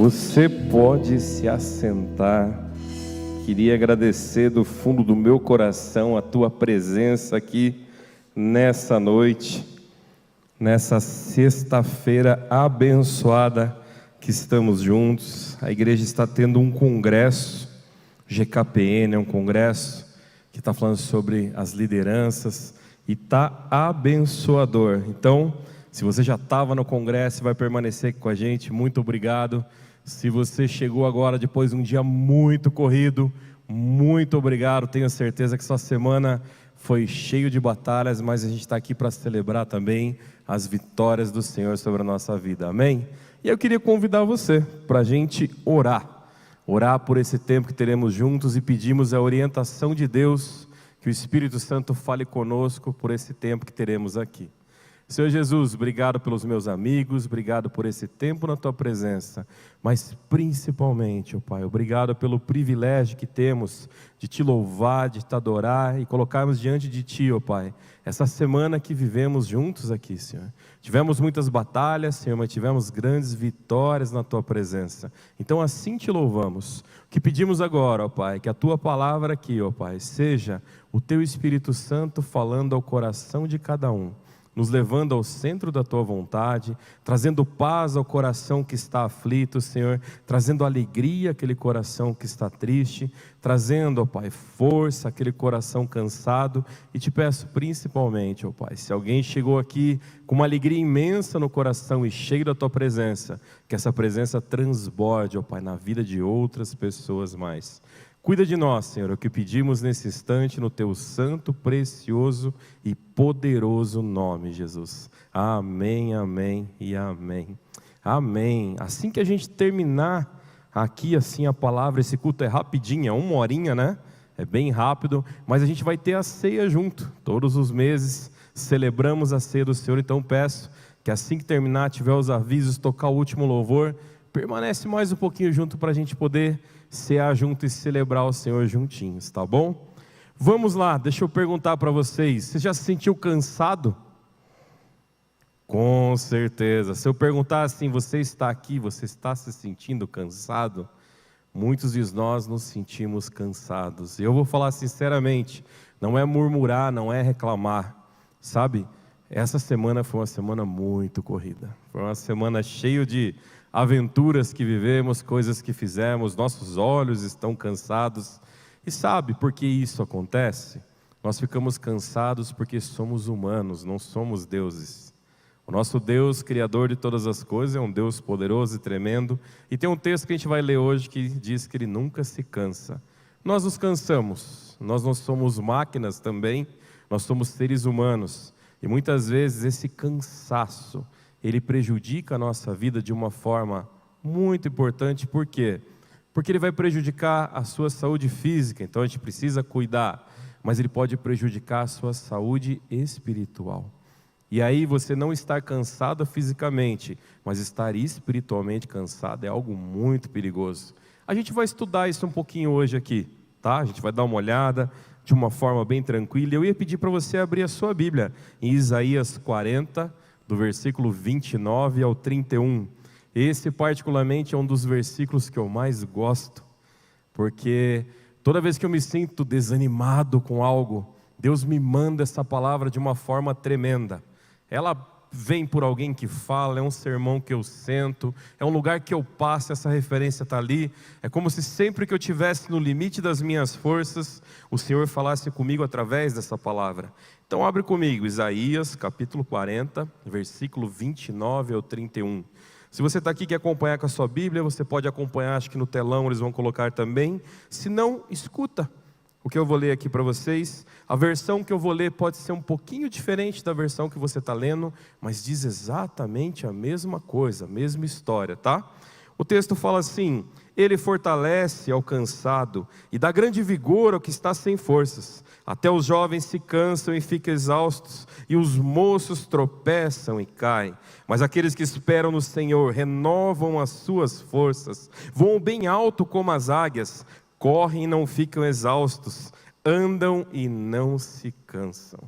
Você pode se assentar. Queria agradecer do fundo do meu coração a tua presença aqui nessa noite, nessa sexta-feira abençoada que estamos juntos. A igreja está tendo um congresso, GKPN é um congresso que está falando sobre as lideranças e está abençoador. Então, se você já estava no congresso e vai permanecer aqui com a gente, muito obrigado. Se você chegou agora depois de um dia muito corrido, muito obrigado. Tenho certeza que sua semana foi cheio de batalhas, mas a gente está aqui para celebrar também as vitórias do Senhor sobre a nossa vida, amém? E eu queria convidar você para a gente orar por esse tempo que teremos juntos e pedimos a orientação de Deus, que o Espírito Santo fale conosco por esse tempo que teremos aqui. Senhor Jesus, obrigado pelos meus amigos, obrigado por esse tempo na Tua presença, mas principalmente, ó Pai, obrigado pelo privilégio que temos de Te louvar, de Te adorar e colocarmos diante de Ti, ó Pai, essa semana que vivemos juntos aqui, Senhor. Tivemos muitas batalhas, Senhor, mas tivemos grandes vitórias na Tua presença, então assim Te louvamos. O que pedimos agora, ó Pai, que a Tua palavra aqui, ó Pai, seja o Teu Espírito Santo falando ao coração de cada um, nos levando ao centro da Tua vontade, trazendo paz ao coração que está aflito, Senhor, trazendo alegria àquele coração que está triste, trazendo, ó Pai, força àquele coração cansado, e Te peço principalmente, ó Pai, se alguém chegou aqui com uma alegria imensa no coração e cheio da Tua presença, que essa presença transborde, ó Pai, na vida de outras pessoas mais. Cuida de nós, Senhor, o que pedimos nesse instante no Teu santo, precioso e poderoso nome, Jesus. Amém, amém e amém. Amém. Assim que a gente terminar aqui assim a palavra, esse culto é rapidinho, é 1 horinha, né? É bem rápido, mas a gente vai ter a ceia junto. Todos os meses celebramos a ceia do Senhor, então peço que assim que terminar, tiver os avisos, tocar o último louvor, permanece mais um pouquinho junto para a gente poder cear junto e celebrar o Senhor juntinhos, tá bom? Vamos lá, deixa eu perguntar para vocês, você já se sentiu cansado? Com certeza. Se eu perguntar assim, você está aqui, você está se sentindo cansado? Muitos de nós nos sentimos cansados. E eu vou falar sinceramente, não é murmurar, não é reclamar, sabe? Essa semana foi uma semana muito corrida, foi uma semana cheia de aventuras que vivemos, coisas que fizemos, nossos olhos estão cansados. E sabe por que isso acontece? Nós ficamos cansados porque somos humanos, não somos deuses. O nosso Deus, Criador de todas as coisas, é um Deus poderoso e tremendo. E tem um texto que a gente vai ler hoje que diz que Ele nunca se cansa. Nós nos cansamos, nós não somos máquinas também, nós somos seres humanos. E muitas vezes esse cansaço, ele prejudica a nossa vida de uma forma muito importante. Por quê? Porque ele vai prejudicar a sua saúde física, então a gente precisa cuidar, mas ele pode prejudicar a sua saúde espiritual. E aí você não estar cansado fisicamente, mas estar espiritualmente cansado é algo muito perigoso. A gente vai estudar isso um pouquinho hoje aqui, tá? A gente vai dar uma olhada de uma forma bem tranquila. Eu ia pedir para você abrir a sua Bíblia em Isaías 40, do versículo 29 ao 31. Esse particularmente é um dos versículos que eu mais gosto, porque toda vez que eu me sinto desanimado com algo, Deus me manda essa palavra de uma forma tremenda. Ela vem por alguém que fala, é um sermão que eu sento, é um lugar que eu passo, essa referência está ali. É como se sempre que eu estivesse no limite das minhas forças, o Senhor falasse comigo através dessa palavra. Então abre comigo, Isaías capítulo 40, versículo 29 ao 31. Se você está aqui e quer acompanhar com a sua Bíblia, você pode acompanhar, acho que no telão eles vão colocar também. Se não, escuta o que eu vou ler aqui para vocês. A versão que eu vou ler pode ser um pouquinho diferente da versão que você está lendo, mas diz exatamente a mesma coisa, a mesma história, tá? O texto fala assim: Ele fortalece ao cansado e dá grande vigor ao que está sem forças. Até os jovens se cansam e ficam exaustos, e os moços tropeçam e caem. Mas aqueles que esperam no Senhor renovam as suas forças, voam bem alto como as águias, correm e não ficam exaustos, andam e não se cansam.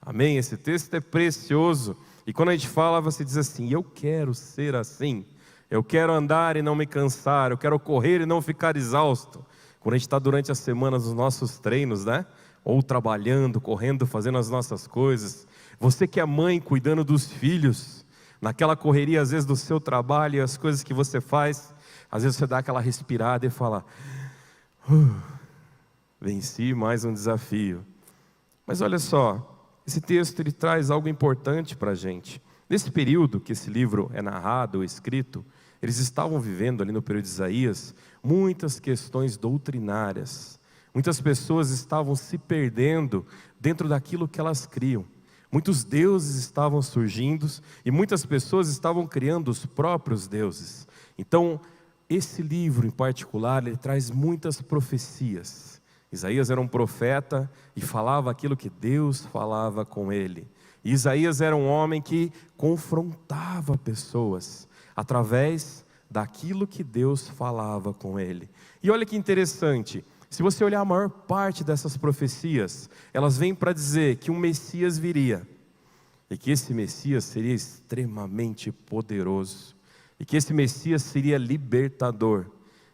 Amém? Esse texto é precioso. E quando a gente fala, você diz assim: eu quero ser assim. Eu quero andar e não me cansar, eu quero correr e não ficar exausto. Quando a gente está durante a semana dos nossos treinos, né? Ou trabalhando, correndo, fazendo as nossas coisas. Você que é mãe, cuidando dos filhos, naquela correria às vezes do seu trabalho e as coisas que você faz, às vezes você dá aquela respirada e fala, venci mais um desafio. Mas olha só, esse texto ele traz algo importante para a gente. Nesse período que esse livro é narrado ou escrito, eles estavam vivendo ali no período de Isaías muitas questões doutrinárias. Muitas pessoas estavam se perdendo dentro daquilo que elas criam. Muitos deuses estavam surgindo e muitas pessoas estavam criando os próprios deuses. Então, esse livro em particular, ele traz muitas profecias. Isaías era um profeta e falava aquilo que Deus falava com ele. E Isaías era um homem que confrontava pessoas através daquilo que Deus falava com ele. E olha que interessante, se você olhar a maior parte dessas profecias, elas vêm para dizer que um Messias viria, e que esse Messias seria extremamente poderoso, e que esse Messias seria libertador,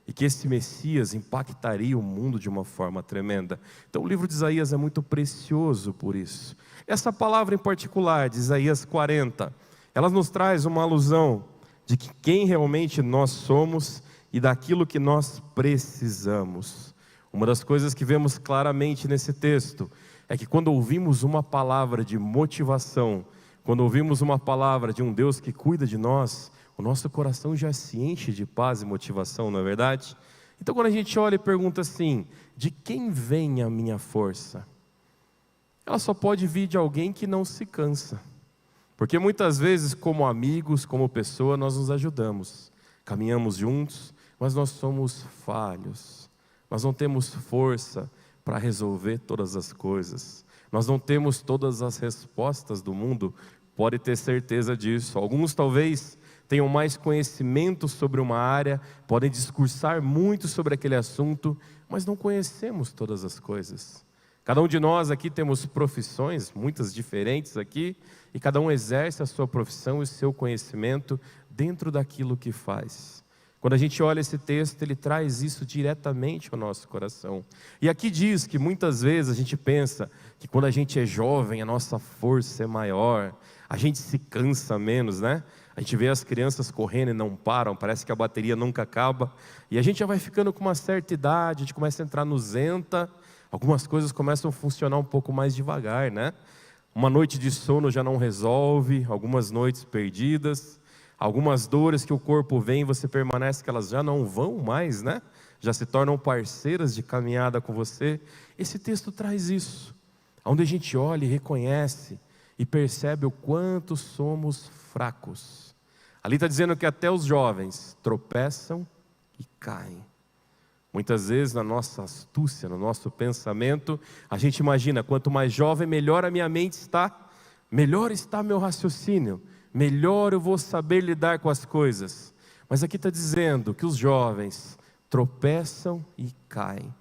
e que esse Messias impactaria o mundo de uma forma tremenda. Então o livro de Isaías é muito precioso por isso. Essa palavra em particular, de Isaías 40, ela nos traz uma alusão de que quem realmente nós somos e daquilo que nós precisamos. Uma das coisas que vemos claramente nesse texto é que quando ouvimos uma palavra de motivação, quando ouvimos uma palavra de um Deus que cuida de nós, o nosso coração já se enche de paz e motivação, não é verdade? Então quando a gente olha e pergunta assim, de quem vem a minha força? Ela só pode vir de alguém que não se cansa. Porque muitas vezes, como amigos, como pessoa, nós nos ajudamos. Caminhamos juntos, mas nós somos falhos. Nós não temos força para resolver todas as coisas. Nós não temos todas as respostas do mundo, pode ter certeza disso. Alguns talvez tenham mais conhecimento sobre uma área, podem discursar muito sobre aquele assunto, mas não conhecemos todas as coisas. Cada um de nós aqui temos profissões, muitas diferentes aqui, e cada um exerce a sua profissão e o seu conhecimento dentro daquilo que faz. Quando a gente olha esse texto, ele traz isso diretamente ao nosso coração. E aqui diz que muitas vezes a gente pensa que quando a gente é jovem, a nossa força é maior, a gente se cansa menos, né? A gente vê as crianças correndo e não param, parece que a bateria nunca acaba. E a gente já vai ficando com uma certa idade, a gente começa a entrar no zenta, algumas coisas começam a funcionar um pouco mais devagar, né? Uma noite de sono já não resolve, algumas noites perdidas, algumas dores que o corpo vem, você permanece que elas já não vão mais, né? Já se tornam parceiras de caminhada com você. Esse texto traz isso, onde a gente olha e reconhece e percebe o quanto somos fracos. Ali está dizendo que até os jovens tropeçam e caem. Muitas vezes na nossa astúcia, no nosso pensamento, a gente imagina, quanto mais jovem, melhor a minha mente está, melhor está meu raciocínio, melhor eu vou saber lidar com as coisas. Mas aqui está dizendo que os jovens tropeçam e caem.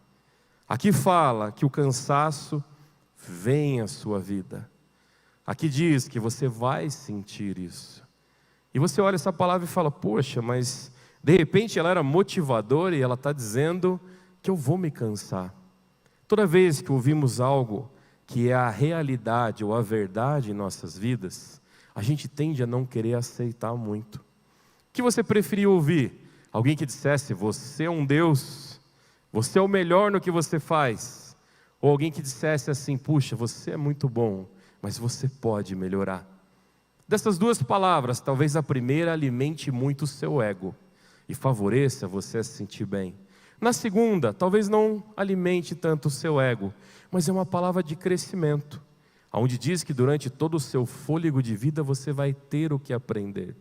Aqui fala que o cansaço vem à sua vida. Aqui diz que você vai sentir isso. E você olha essa palavra e fala, poxa, mas de repente ela era motivadora e ela está dizendo que eu vou me cansar. Toda vez que ouvimos algo que é a realidade ou a verdade em nossas vidas, a gente tende a não querer aceitar muito. O que você preferia ouvir? Alguém que dissesse, você é um Deus, você é o melhor no que você faz. Ou alguém que dissesse assim, puxa, você é muito bom, mas você pode melhorar. Dessas duas palavras, talvez a primeira alimente muito o seu ego e favoreça você a se sentir bem. Na segunda, talvez não alimente tanto o seu ego, mas é uma palavra de crescimento, onde diz que durante todo o seu fôlego de vida você vai ter o que aprender.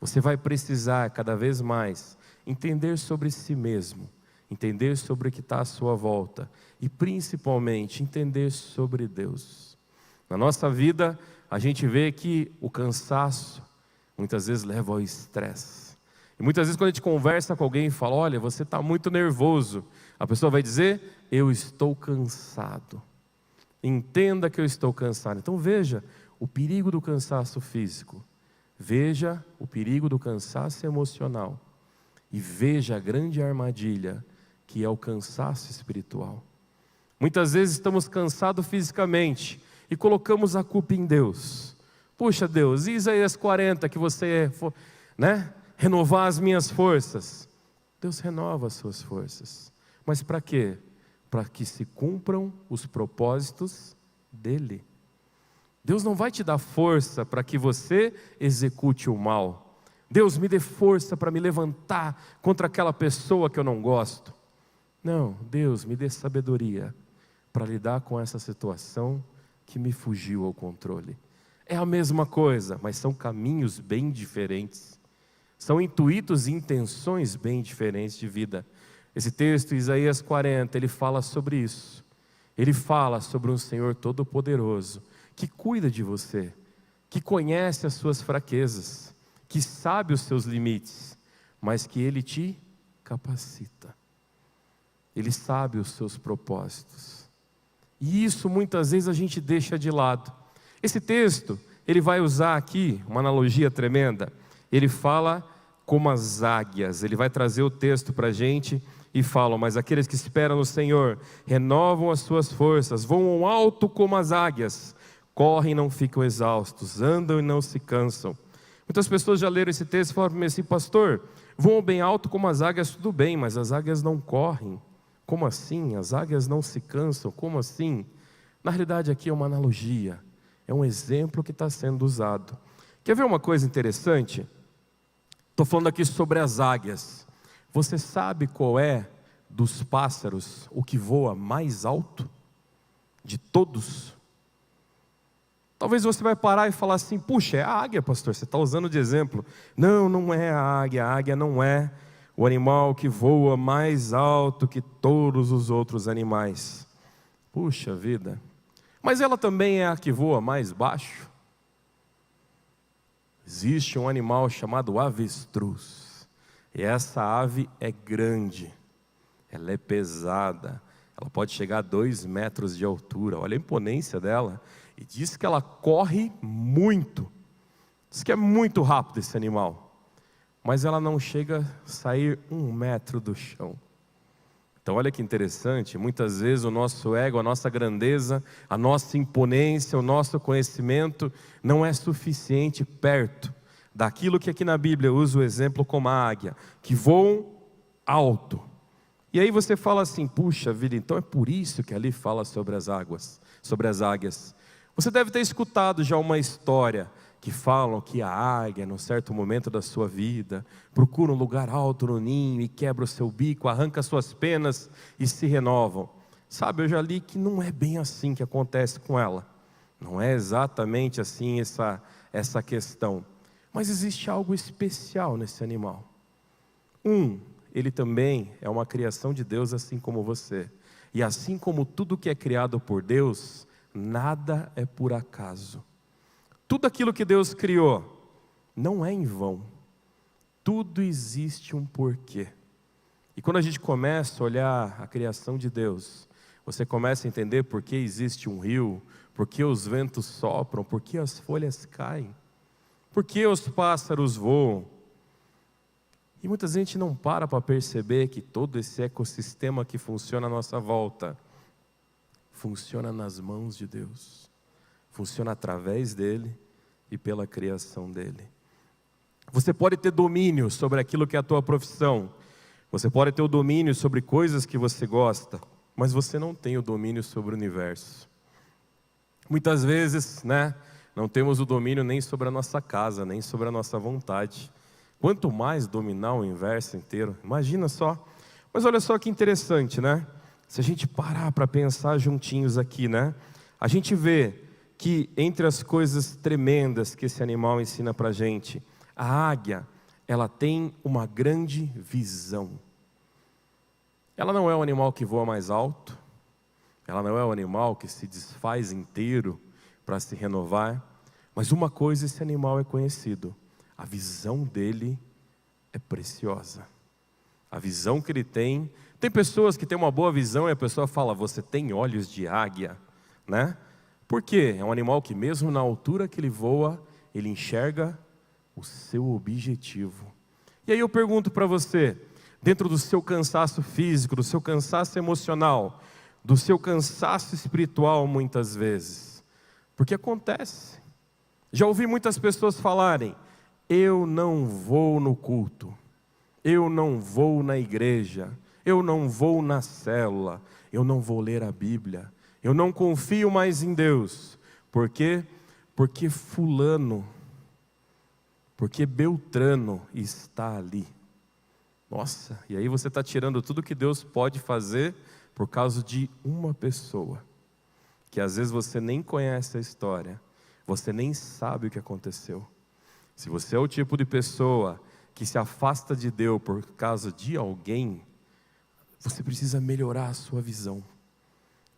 Você vai precisar cada vez mais entender sobre si mesmo, entender sobre o que está à sua volta e principalmente entender sobre Deus. Na nossa vida, a gente vê que o cansaço muitas vezes leva ao estresse. E muitas vezes quando a gente conversa com alguém e fala, olha, você está muito nervoso, a pessoa vai dizer, eu estou cansado. Entenda que eu estou cansado. Então veja o perigo do cansaço físico. Veja o perigo do cansaço emocional e veja a grande armadilha que é o cansaço espiritual. Muitas vezes estamos cansados fisicamente e colocamos a culpa em Deus. Puxa Deus, e Isaías 40 que você, renovar as minhas forças. Deus renova as suas forças. Mas para quê? Para que se cumpram os propósitos dEle. Deus não vai te dar força para que você execute o mal. Deus, me dê força para me levantar contra aquela pessoa que eu não gosto. Não, Deus, me dê sabedoria para lidar com essa situação que me fugiu ao controle. É a mesma coisa, mas são caminhos bem diferentes. São intuitos e intenções bem diferentes de vida. Esse texto, Isaías 40, ele fala sobre isso. Ele fala sobre um Senhor Todo-Poderoso, que cuida de você, que conhece as suas fraquezas, que sabe os seus limites, mas que Ele te capacita. Ele sabe os seus propósitos. E isso muitas vezes a gente deixa de lado. Esse texto, ele vai usar aqui uma analogia tremenda. Ele fala como as águias. Ele vai trazer o texto para a gente e fala: mas aqueles que esperam no Senhor renovam as suas forças, voam alto como as águias, correm e não ficam exaustos, andam e não se cansam. Muitas pessoas já leram esse texto e falaram para mim assim: pastor, voam bem alto como as águias, tudo bem, mas as águias não correm. Como assim? As águias não se cansam, como assim? Na realidade aqui é uma analogia, é um exemplo que está sendo usado. Quer ver uma coisa interessante? Estou falando aqui sobre as águias. Você sabe qual é dos pássaros o que voa mais alto? De todos? Talvez você vai parar e falar assim: puxa, é a águia, pastor, você está usando de exemplo. Não, não é a águia não é o animal que voa mais alto que todos os outros animais. Puxa vida, mas ela também é a que voa mais baixo. Existe um animal chamado avestruz, e essa ave é grande, ela é pesada, ela pode chegar a 2 metros de altura, olha a imponência dela. E diz que ela corre muito, diz que é muito rápido esse animal, mas ela não chega a sair 1 metro do chão. Então olha que interessante, muitas vezes o nosso ego, a nossa grandeza, a nossa imponência, o nosso conhecimento não é suficiente perto daquilo que aqui na Bíblia usa o exemplo como a águia, que voam alto. E aí você fala assim: puxa vida, então é por isso que ali fala sobre as águas, sobre as águias. Você deve ter escutado já uma história que falam que a águia, num certo momento da sua vida, procura um lugar alto no ninho e quebra o seu bico, arranca suas penas e se renovam. Sabe, eu já li que não é bem assim que acontece com ela. Não é exatamente assim essa questão. Mas existe algo especial nesse animal. Ele também é uma criação de Deus, assim como você. E assim como tudo que é criado por Deus, nada é por acaso. Tudo aquilo que Deus criou não é em vão. Tudo existe um porquê. E quando a gente começa a olhar a criação de Deus, você começa a entender por que existe um rio, por que os ventos sopram, por que as folhas caem, por que os pássaros voam. E muita gente não para perceber que todo esse ecossistema que funciona à nossa volta funciona nas mãos de Deus, funciona através dele e pela criação dele. Você pode ter domínio sobre aquilo que é a tua profissão, você pode ter o domínio sobre coisas que você gosta, mas você não tem o domínio sobre o universo. Muitas vezes, não temos o domínio nem sobre a nossa casa, nem sobre a nossa vontade. Quanto mais dominar o universo inteiro, imagina só. Mas olha só que interessante, Se a gente parar para pensar juntinhos aqui, a gente vê que entre as coisas tremendas que esse animal ensina para a gente, a águia, ela tem uma grande visão. Ela não é o animal que voa mais alto, ela não é o animal que se desfaz inteiro para se renovar, mas uma coisa esse animal é conhecido: a visão dele é preciosa. A visão que ele tem pessoas que têm uma boa visão e a pessoa fala: você tem olhos de águia, Por quê? É um animal que mesmo na altura que ele voa, ele enxerga o seu objetivo. E aí eu pergunto para você, dentro do seu cansaço físico, do seu cansaço emocional, do seu cansaço espiritual muitas vezes, porque acontece. Já ouvi muitas pessoas falarem: eu não vou no culto, eu não vou na igreja, eu não vou na célula, eu não vou ler a Bíblia, eu não confio mais em Deus. Por quê? Porque fulano, porque Beltrano está ali. Nossa, e aí você está tirando tudo que Deus pode fazer por causa de uma pessoa, que às vezes você nem conhece a história, você nem sabe o que aconteceu. Se você é o tipo de pessoa que se afasta de Deus por causa de alguém, você precisa melhorar a sua visão.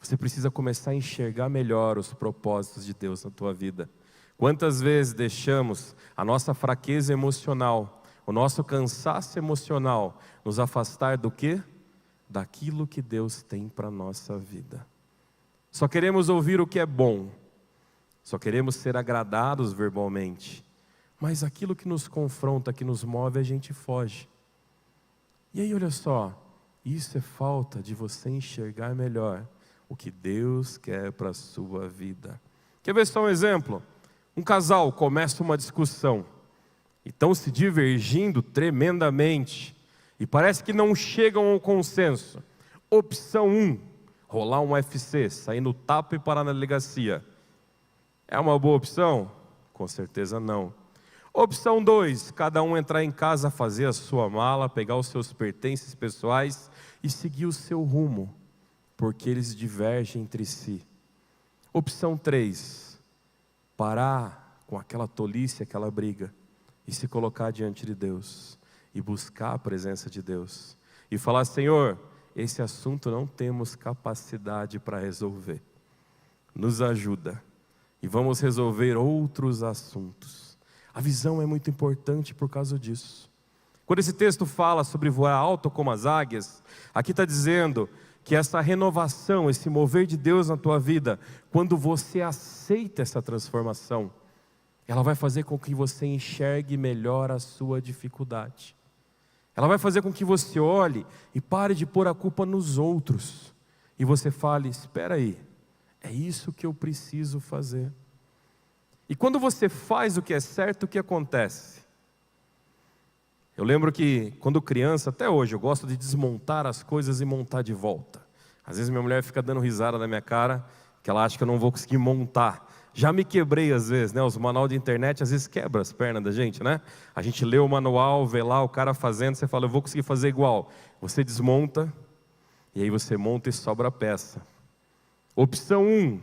Você precisa começar a enxergar melhor os propósitos de Deus na tua vida. Quantas vezes deixamos a nossa fraqueza emocional, o nosso cansaço emocional, nos afastar do quê? Daquilo que Deus tem para a nossa vida. Só queremos ouvir o que é bom, só queremos ser agradados verbalmente, mas aquilo que nos confronta, que nos move, a gente foge. E aí olha só, isso é falta de você enxergar melhor o que Deus quer para a sua vida. Quer ver só um exemplo? Um casal começa uma discussão, e estão se divergindo tremendamente, e parece que não chegam ao consenso. Opção 1, rolar um UFC, sair no tapa e parar na delegacia. É uma boa opção? Com certeza não. Opção 2, cada um entrar em casa, fazer a sua mala, pegar os seus pertences pessoais e seguir o seu rumo, porque eles divergem entre si. Opção 3, parar com aquela tolice, aquela briga, e se colocar diante de Deus, e buscar a presença de Deus, e falar: Senhor, esse assunto não temos capacidade para resolver, nos ajuda, e vamos resolver outros assuntos. A visão é muito importante por causa disso. Quando esse texto fala sobre voar alto como as águias, aqui está dizendo que essa renovação, esse mover de Deus na tua vida, quando você aceita essa transformação, ela vai fazer com que você enxergue melhor a sua dificuldade. Ela vai fazer com que você olhe e pare de pôr a culpa nos outros. E você fale: espera aí, é isso que eu preciso fazer. E quando você faz o que é certo, o que acontece? Eu lembro que quando criança, até hoje, eu gosto de desmontar as coisas e montar de volta. Às vezes minha mulher fica dando risada na minha cara, que ela acha que eu não vou conseguir montar. Já me quebrei às vezes, né? Os manuais de internet às vezes quebram as pernas da gente, né? A gente lê o manual, vê lá o cara fazendo, você fala: eu vou conseguir fazer igual. Você desmonta, e aí você monta e sobra a peça. Opção 1,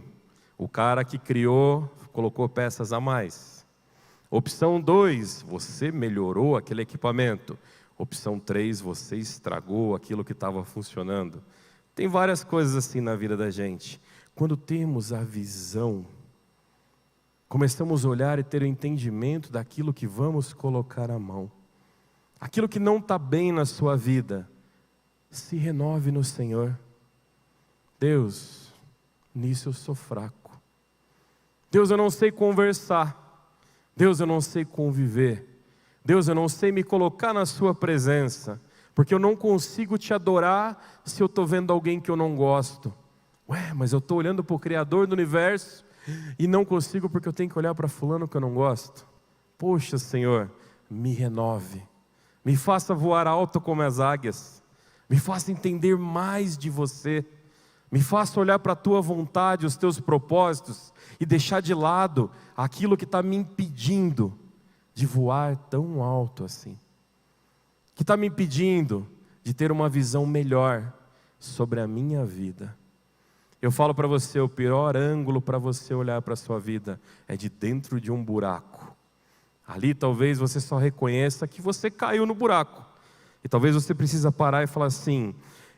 o cara que criou, colocou peças a mais. Opção 2, você melhorou aquele equipamento. Opção 3, você estragou aquilo que estava funcionando. Tem várias coisas assim na vida da gente. Quando temos a visão, começamos a olhar e ter o entendimento daquilo que vamos colocar à mão. Aquilo que não está bem na sua vida, se renove no Senhor. Deus, nisso eu sou fraco. Deus, eu não sei conversar. Deus, eu não sei conviver. Deus, eu não sei me colocar na sua presença, porque eu não consigo te adorar se eu estou vendo alguém que eu não gosto. Ué, mas eu estou olhando para o Criador do universo e não consigo porque eu tenho que olhar para fulano que eu não gosto. Poxa, Senhor, me renove. Me faça voar alto como as águias. Me faça entender mais de você. Me faça olhar para a tua vontade, os teus propósitos, e deixar de lado aquilo que está me impedindo de voar tão alto assim. Que está me impedindo de ter uma visão melhor sobre a minha vida. Eu falo para você, o pior ângulo para você olhar para a sua vida é de dentro de um buraco. Ali talvez você só reconheça que você caiu no buraco. E talvez você precisa parar e falar assim: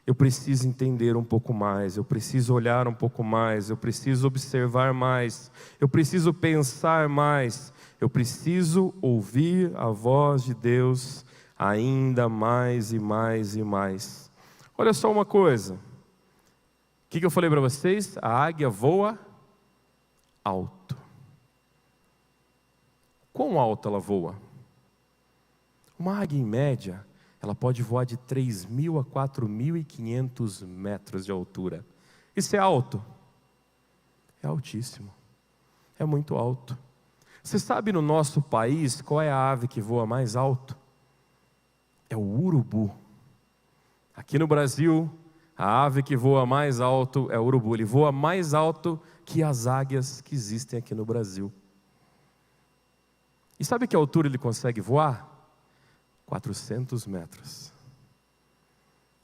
eu preciso entender um pouco mais, eu preciso olhar um pouco mais, eu preciso observar mais, eu preciso pensar mais, eu preciso ouvir a voz de Deus ainda mais e mais e mais. Olha só uma coisa, o que eu falei para vocês? A águia voa alto. Quão alto ela voa? Uma águia, em média, ela pode voar de 3.000 a 4.500 metros de altura. Isso é alto? É altíssimo. É muito alto. Você sabe no nosso país qual é a ave que voa mais alto? É o urubu. Aqui no Brasil, a ave que voa mais alto é o urubu. Ele voa mais alto que as águias que existem aqui no Brasil. E sabe que altura ele consegue voar? 400 metros.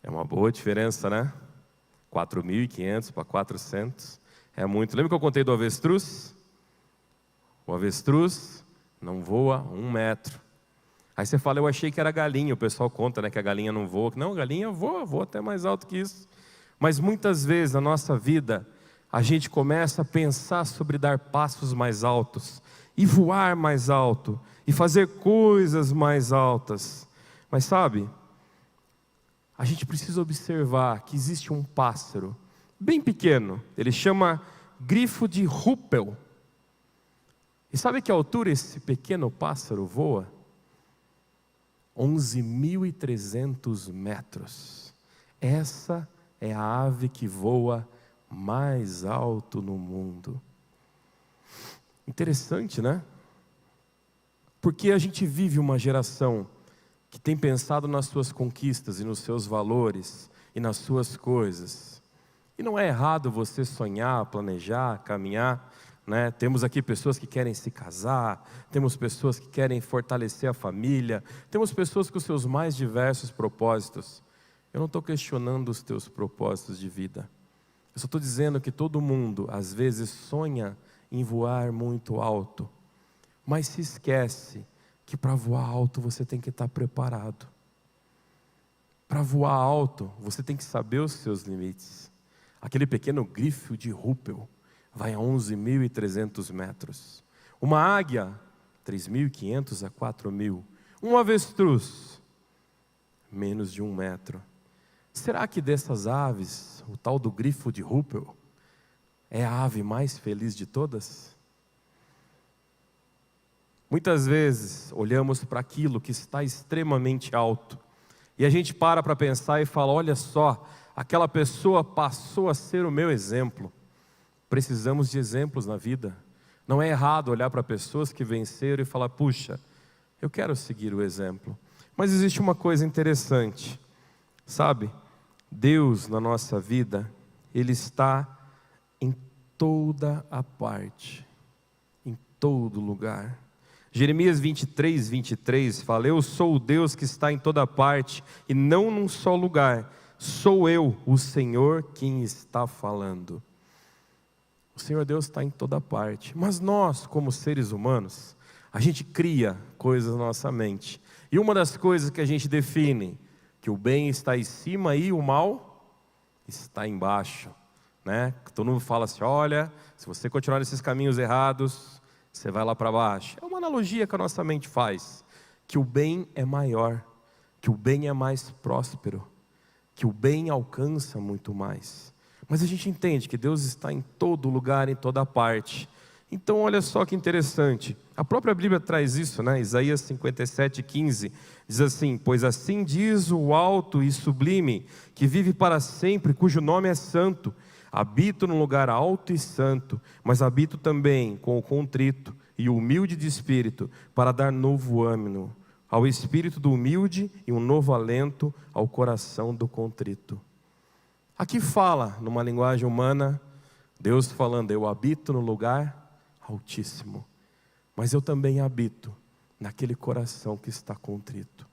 É uma boa diferença, né? 4.500 para 400. É muito. Lembra que eu contei do avestruz? O avestruz não voa 1 metro. Aí você fala, eu achei que era galinha. O pessoal conta, né, que a galinha não voa. Não, a galinha voa até mais alto que isso. Mas muitas vezes na nossa vida, a gente começa a pensar sobre dar passos mais altos, e voar mais alto, e fazer coisas mais altas. Mas sabe, a gente precisa observar que existe um pássaro, bem pequeno, ele chama grifo de Ruppel. E sabe que altura esse pequeno pássaro voa? 11.300 metros. Essa é a ave que voa mais alto no mundo. Interessante, né? Porque a gente vive uma geração que tem pensado nas suas conquistas e nos seus valores e nas suas coisas. E não é errado você sonhar, planejar, caminhar, né? Temos aqui pessoas que querem se casar, temos pessoas que querem fortalecer a família, temos pessoas com os seus mais diversos propósitos. Eu não estou questionando os teus propósitos de vida. Eu só estou dizendo que todo mundo, às vezes, sonha em voar muito alto, mas se esquece que para voar alto você tem que estar preparado. Para voar alto, você tem que saber os seus limites. Aquele pequeno grifo de Ruppel vai a 11.300 metros. Uma águia, 3.500 a 4.000. Um avestruz, menos de 1 metro. Será que dessas aves, o tal do grifo de Ruppel, é a ave mais feliz de todas? Muitas vezes olhamos para aquilo que está extremamente alto e a gente para pensar e fala, olha só, aquela pessoa passou a ser o meu exemplo. Precisamos de exemplos na vida. Não é errado olhar para pessoas que venceram e falar, puxa, eu quero seguir o exemplo. Mas existe uma coisa interessante, sabe? Deus na nossa vida, Ele está em toda a parte, em todo lugar. Jeremias 23 fala, eu sou o Deus que está em toda parte e não num só lugar. Sou eu, o Senhor, quem está falando. O Senhor Deus está em toda parte. Mas nós, como seres humanos, a gente cria coisas na nossa mente. E uma das coisas que a gente define, que o bem está em cima e o mal está embaixo, né? Todo mundo fala assim, olha, se você continuar nesses caminhos errados, você vai lá para baixo. É uma analogia que a nossa mente faz, que o bem é maior, que o bem é mais próspero, que o bem alcança muito mais. Mas a gente entende que Deus está em todo lugar, em toda parte. Então olha só que interessante, a própria Bíblia traz isso, né? Isaías 57:15 diz assim, pois assim diz o alto e sublime, que vive para sempre, cujo nome é santo. Habito num lugar alto e santo, mas habito também com o contrito e o humilde de espírito, para dar novo ânimo ao espírito do humilde e um novo alento ao coração do contrito. Aqui fala, numa linguagem humana, Deus falando, eu habito no lugar altíssimo, mas eu também habito naquele coração que está contrito,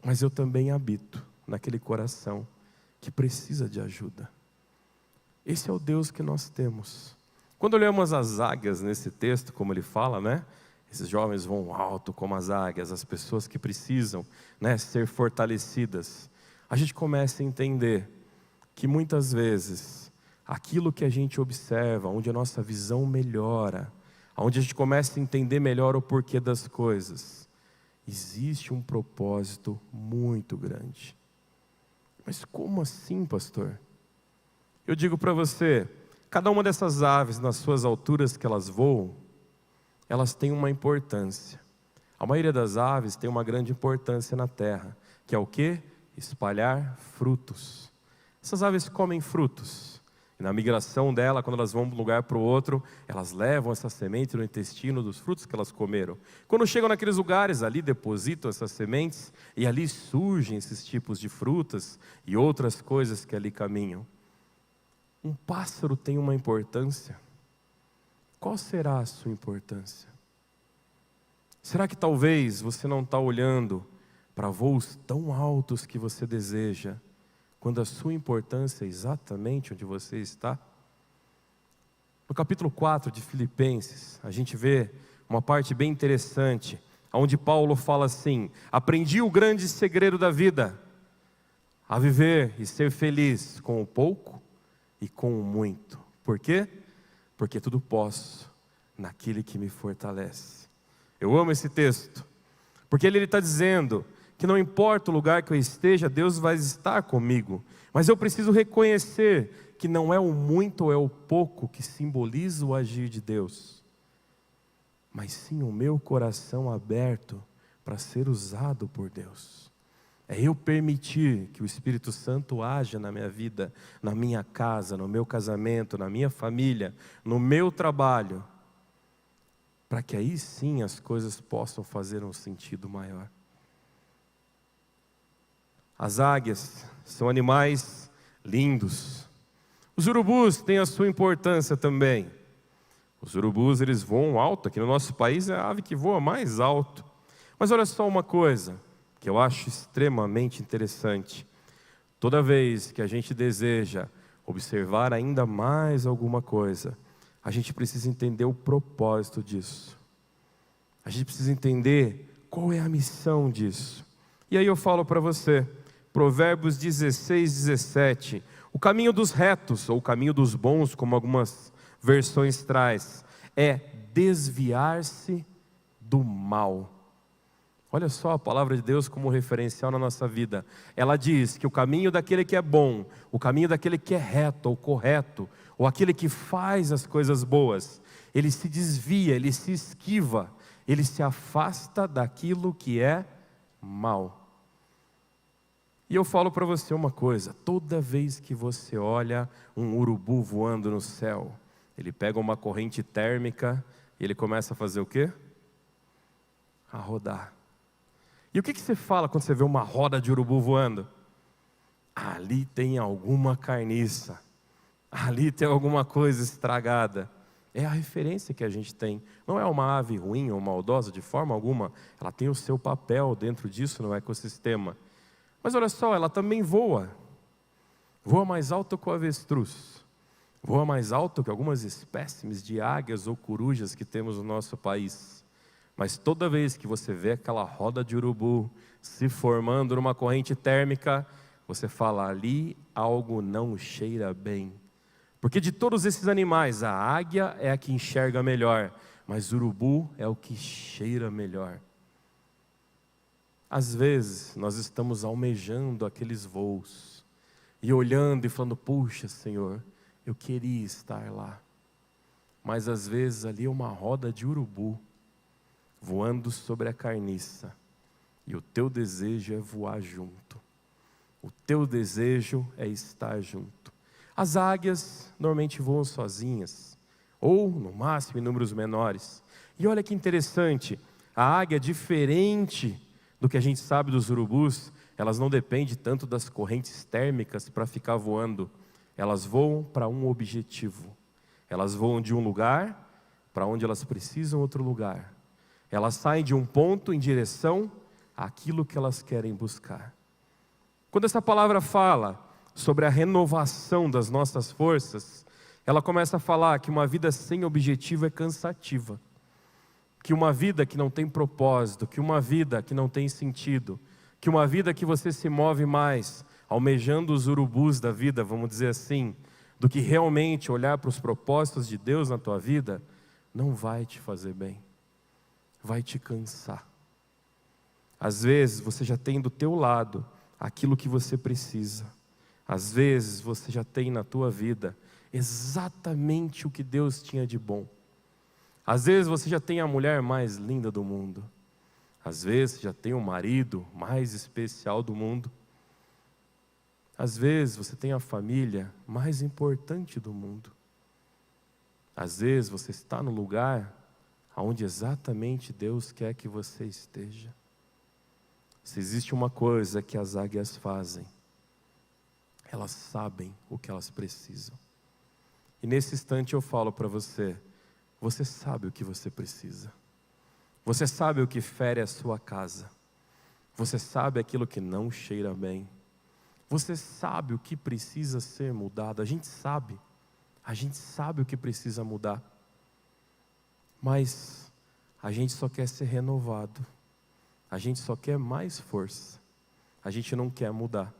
mas eu também habito naquele coração que precisa de ajuda. Esse é o Deus que nós temos. Quando olhamos as águias nesse texto, como ele fala, né? Esses jovens vão alto como as águias, as pessoas que precisam, né, ser fortalecidas. A gente começa a entender que muitas vezes, aquilo que a gente observa, onde a nossa visão melhora, onde a gente começa a entender melhor o porquê das coisas, existe um propósito muito grande. Mas como assim, pastor? Eu digo para você, cada uma dessas aves, nas suas alturas que elas voam, elas têm uma importância. A maioria das aves tem uma grande importância na terra, que é o quê? Espalhar frutos. Essas aves comem frutos. E na migração dela, quando elas vão de um lugar para o outro, elas levam essa semente no intestino dos frutos que elas comeram. Quando chegam naqueles lugares, ali depositam essas sementes e ali surgem esses tipos de frutas e outras coisas que ali caminham. Um pássaro tem uma importância. Qual será a sua importância? Será que talvez você não está olhando para voos tão altos que você deseja, quando a sua importância é exatamente onde você está? No capítulo 4 de Filipenses, a gente vê uma parte bem interessante, onde Paulo fala assim: aprendi o grande segredo da vida, a viver e ser feliz com o pouco e com o muito. Por quê? Porque tudo posso naquele que me fortalece. Eu amo esse texto, porque ele está dizendo que não importa o lugar que eu esteja, Deus vai estar comigo, mas eu preciso reconhecer que não é o muito ou é o pouco que simboliza o agir de Deus, mas sim o meu coração aberto para ser usado por Deus. É eu permitir que o Espírito Santo haja na minha vida, na minha casa, no meu casamento, na minha família, no meu trabalho, para que aí sim as coisas possam fazer um sentido maior. As águias são animais lindos. Os urubus têm a sua importância também. Os urubus, eles voam alto. Aqui no nosso país é a ave que voa mais alto. Mas olha só uma coisa que eu acho extremamente interessante. Toda vez que a gente deseja observar ainda mais alguma coisa, a gente precisa entender o propósito disso. A gente precisa entender qual é a missão disso. E aí eu falo para você, Provérbios 16, 17, o caminho dos retos, ou o caminho dos bons, como algumas versões traz, é desviar-se do mal. Olha só a palavra de Deus como referencial na nossa vida. Ela diz que o caminho daquele que é bom, o caminho daquele que é reto ou correto, ou aquele que faz as coisas boas, ele se desvia, ele se esquiva, ele se afasta daquilo que é mal. E eu falo para você uma coisa, toda vez que você olha um urubu voando no céu, ele pega uma corrente térmica e ele começa a fazer o quê? A rodar. E o que você fala quando você vê uma roda de urubu voando? Ali tem alguma carniça, ali tem alguma coisa estragada. É a referência que a gente tem. Não é uma ave ruim ou maldosa de forma alguma, ela tem o seu papel dentro disso no ecossistema. Mas olha só, ela também voa. Voa mais alto que o avestruz. Voa mais alto que algumas espécimes de águias ou corujas que temos no nosso país. Mas toda vez que você vê aquela roda de urubu se formando numa corrente térmica, você fala, ali algo não cheira bem. Porque de todos esses animais, a águia é a que enxerga melhor, mas o urubu é o que cheira melhor. Às vezes, nós estamos almejando aqueles voos, e olhando e falando, puxa Senhor, eu queria estar lá. Mas às vezes ali é uma roda de urubu, voando sobre a carniça, e o teu desejo é voar junto, o teu desejo é estar junto. As águias normalmente voam sozinhas, ou no máximo em números menores. E olha que interessante, a águia é diferente do que a gente sabe dos urubus, elas não dependem tanto das correntes térmicas para ficar voando, elas voam para um objetivo, elas voam de um lugar para onde elas precisam outro lugar, elas saem de um ponto em direção àquilo que elas querem buscar. Quando essa palavra fala sobre a renovação das nossas forças, ela começa a falar que uma vida sem objetivo é cansativa, que uma vida que não tem propósito, que uma vida que não tem sentido, que uma vida que você se move mais almejando os urubus da vida, vamos dizer assim, do que realmente olhar para os propósitos de Deus na tua vida, não vai te fazer bem, vai te cansar. Às vezes você já tem do teu lado aquilo que você precisa, às vezes você já tem na tua vida exatamente o que Deus tinha de bom. Às vezes você já tem a mulher mais linda do mundo. Às vezes já tem o marido mais especial do mundo. Às vezes você tem a família mais importante do mundo. Às vezes você está no lugar onde exatamente Deus quer que você esteja. Se existe uma coisa que as águias fazem, elas sabem o que elas precisam. E nesse instante eu falo para você, você sabe o que você precisa. Você sabe o que fere a sua casa. Você sabe aquilo que não cheira bem. Você sabe o que precisa ser mudado. A gente sabe o que precisa mudar. Mas a gente só quer ser renovado. A gente só quer mais força. A gente não quer mudar.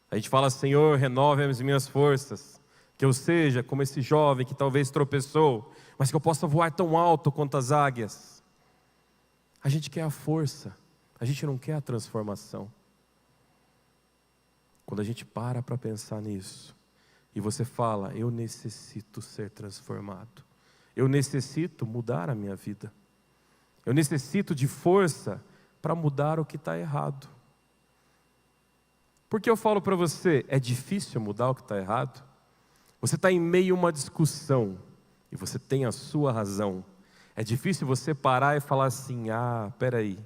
A gente fala, Senhor, renove as minhas forças. Que eu seja como esse jovem que talvez tropeçou, mas que eu possa voar tão alto quanto as águias. A gente quer a força. A gente não quer a transformação. Quando a gente para pensar nisso, e você fala, eu necessito ser transformado. Eu necessito mudar a minha vida. Eu necessito de força para mudar o que está errado. Porque eu falo para você, é difícil mudar o que está errado? Você está em meio a uma discussão, e você tem a sua razão. É difícil você parar e falar assim, peraí,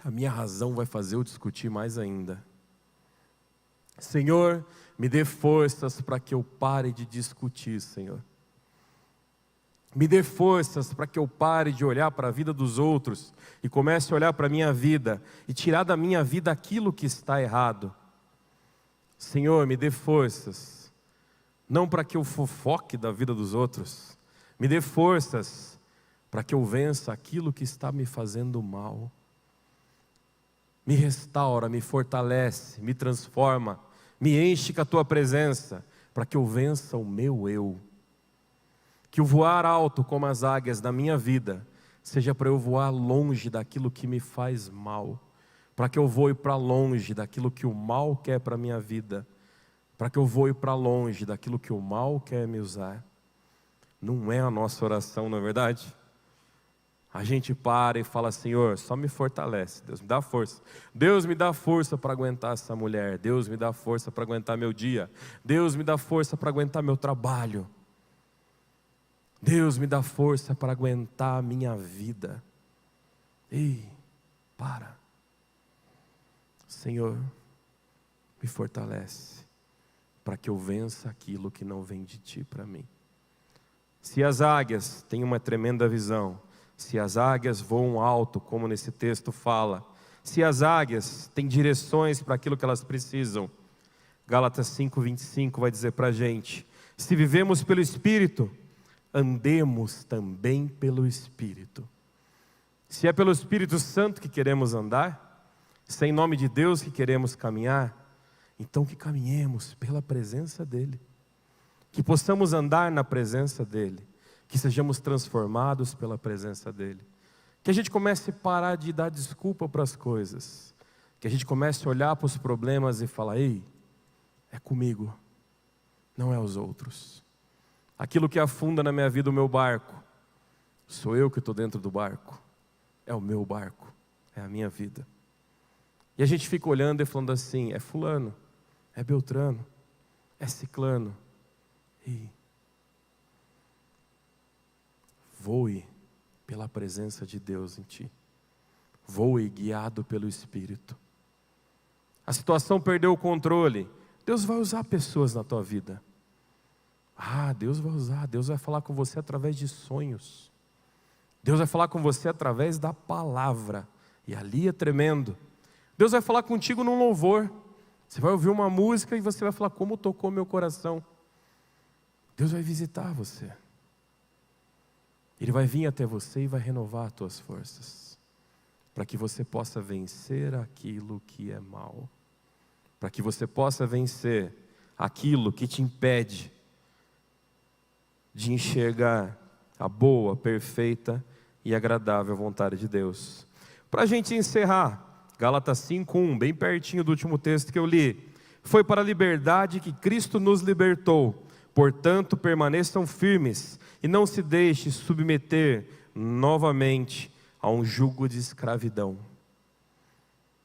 a minha razão vai fazer eu discutir mais ainda. Senhor, me dê forças para que eu pare de discutir, Senhor. Me dê forças para que eu pare de olhar para a vida dos outros e comece a olhar para a minha vida e tirar da minha vida aquilo que está errado. Senhor, me dê forças, não para que eu fofoque da vida dos outros, me dê forças para que eu vença aquilo que está me fazendo mal. Me restaura, me fortalece, me transforma, me enche com a Tua presença, para que eu vença o meu eu. Que o voar alto como as águias da minha vida, seja para eu voar longe daquilo que me faz mal, para que eu voe para longe daquilo que o mal quer para a minha vida, para que eu voe para longe daquilo que o mal quer me usar. Não é a nossa oração, não é verdade? A gente para e fala, Senhor, só me fortalece, Deus me dá força. Deus me dá força para aguentar essa mulher. Deus me dá força para aguentar meu dia. Deus me dá força para aguentar meu trabalho. Deus me dá força para aguentar a minha vida. Ei, para. Senhor, me fortalece para que eu vença aquilo que não vem de Ti para mim. Se as águias têm uma tremenda visão, se as águias voam alto, como nesse texto fala, se as águias têm direções para aquilo que elas precisam, Gálatas 5:25 vai dizer para a gente, se vivemos pelo Espírito, andemos também pelo Espírito. Se é pelo Espírito Santo que queremos andar, se é em nome de Deus que queremos caminhar, então que caminhemos pela presença dEle, que possamos andar na presença dEle, que sejamos transformados pela presença dEle, que a gente comece a parar de dar desculpa para as coisas, que a gente comece a olhar para os problemas e falar, ei, é comigo, não é os outros. Aquilo que afunda na minha vida o meu barco, sou eu que estou dentro do barco, é o meu barco, é a minha vida. E a gente fica olhando e falando assim, é fulano, é beltrano, é ciclano. E voe pela presença de Deus em ti. Voe guiado pelo Espírito. A situação perdeu o controle. Deus vai usar pessoas na tua vida. Deus vai usar. Deus vai falar com você através de sonhos. Deus vai falar com você através da palavra. E ali é tremendo. Deus vai falar contigo num louvor. Você vai ouvir uma música e você vai falar, como tocou meu coração. Deus vai visitar você. Ele vai vir até você e vai renovar as tuas forças, para que você possa vencer aquilo que é mal, para que você possa vencer aquilo que te impede de enxergar a boa, perfeita e agradável vontade de Deus. Para a gente encerrar, Gálatas 5:1, bem pertinho do último texto que eu li, foi para a liberdade que Cristo nos libertou. Portanto, permaneçam firmes e não se deixe submeter novamente a um jugo de escravidão.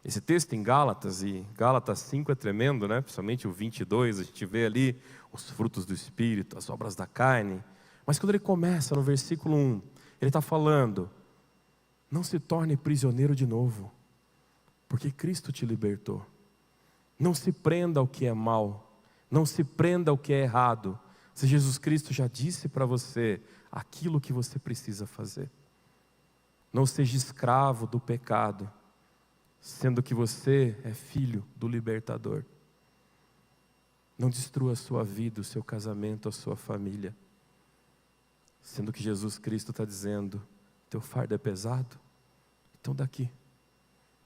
Esse texto em Gálatas, e Gálatas 5 é tremendo, né? Principalmente o 22, a gente vê ali os frutos do Espírito, as obras da carne. Mas quando ele começa no versículo 1, ele está falando: não se torne prisioneiro de novo, porque Cristo te libertou. Não se prenda ao que é mal, não se prenda ao que é errado, se Jesus Cristo já disse para você aquilo que você precisa fazer. Não seja escravo do pecado, sendo que você é filho do libertador. Não destrua a sua vida, o seu casamento, a sua família, sendo que Jesus Cristo está dizendo: teu fardo é pesado? Então daqui,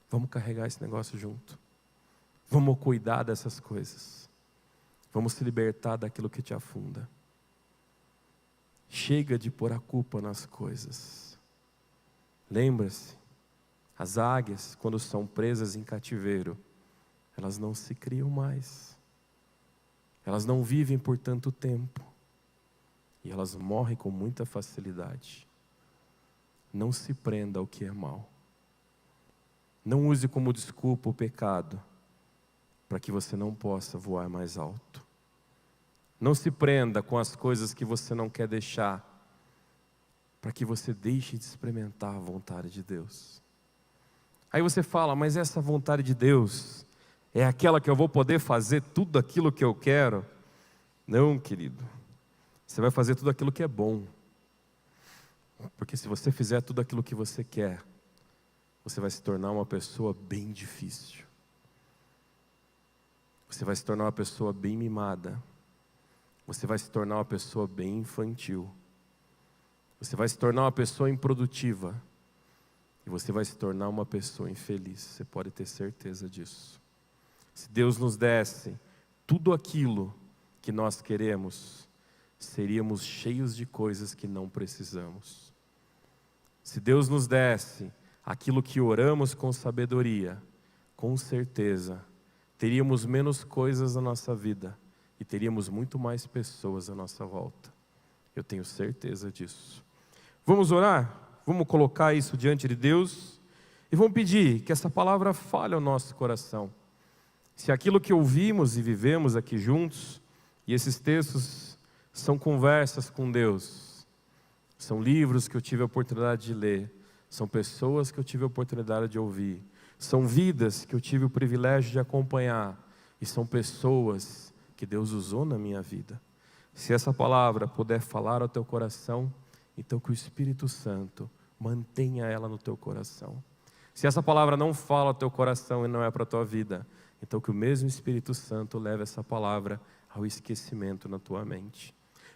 vamos carregar esse negócio junto, vamos cuidar dessas coisas, vamos se libertar daquilo que te afunda. Chega de pôr a culpa nas coisas. Lembra-se, as águias, quando são presas em cativeiro, elas não se criam mais, elas não vivem por tanto tempo, e elas morrem com muita facilidade. Não se prenda ao que é mal. Não use como desculpa o pecado, para que você não possa voar mais alto. Não se prenda com as coisas que você não quer deixar, para que você deixe de experimentar a vontade de Deus. Aí você fala: mas essa vontade de Deus é aquela que eu vou poder fazer tudo aquilo que eu quero? Não, querido. Você vai fazer tudo aquilo que é bom. Porque se você fizer tudo aquilo que você quer, você vai se tornar uma pessoa bem difícil. Você vai se tornar uma pessoa bem mimada. Você vai se tornar uma pessoa bem infantil. Você vai se tornar uma pessoa improdutiva. E você vai se tornar uma pessoa infeliz. Você pode ter certeza disso. Se Deus nos desse tudo aquilo que nós queremos, seríamos cheios de coisas que não precisamos. Se Deus nos desse aquilo que oramos com sabedoria, com certeza teríamos menos coisas na nossa vida e teríamos muito mais pessoas à nossa volta. Eu tenho certeza disso. Vamos orar? Vamos colocar isso diante de Deus e vamos pedir que essa palavra fale ao nosso coração. Se aquilo que ouvimos e vivemos aqui juntos, e esses textos são conversas com Deus, são livros que eu tive a oportunidade de ler, são pessoas que eu tive a oportunidade de ouvir, são vidas que eu tive o privilégio de acompanhar, e são pessoas que Deus usou na minha vida. Se essa palavra puder falar ao teu coração, então que o Espírito Santo mantenha ela no teu coração. Se essa palavra não fala ao teu coração e não é para a tua vida, então que o mesmo Espírito Santo leve essa palavra ao esquecimento na tua mente.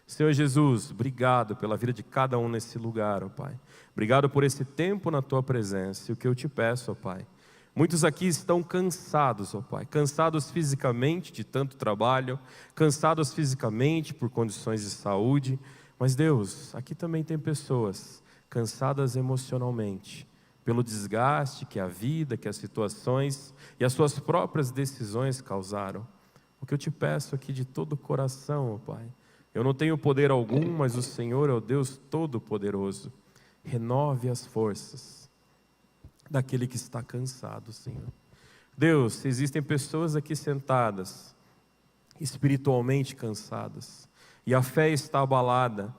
Senhor Jesus, obrigado pela vida de cada um nesse lugar, ó Pai. Obrigado por esse tempo na tua presença. E o que eu te peço, ó Pai, muitos aqui estão cansados, ó Pai, cansados fisicamente de tanto trabalho, cansados fisicamente por condições de saúde, mas Deus, aqui também tem pessoas cansadas emocionalmente, pelo desgaste que a vida, que as situações e as suas próprias decisões causaram. O que eu te peço aqui de todo o coração, ó Pai, eu não tenho poder algum, mas o Senhor é o Deus Todo-Poderoso. Renove as forças daquele que está cansado, Senhor. Deus, se existem pessoas aqui sentadas, espiritualmente cansadas, e a fé está abalada,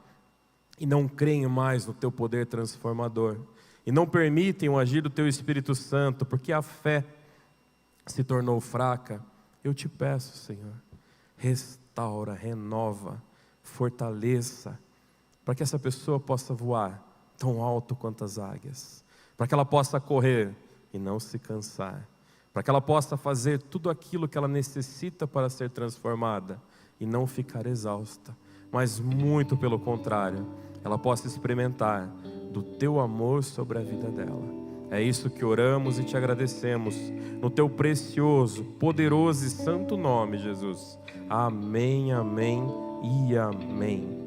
e não creem mais no teu poder transformador, e não permitem o agir do teu Espírito Santo, porque a fé se tornou fraca, eu te peço, Senhor, restaura, renova, fortaleça, para que essa pessoa possa voar tão alto quanto as águias, para que ela possa correr e não se cansar, para que ela possa fazer tudo aquilo que ela necessita para ser transformada e não ficar exausta, mas muito pelo contrário, ela possa experimentar do teu amor sobre a vida dela. É isso que oramos e te agradecemos, no teu precioso, poderoso e santo nome, Jesus. Amém, amém e amém.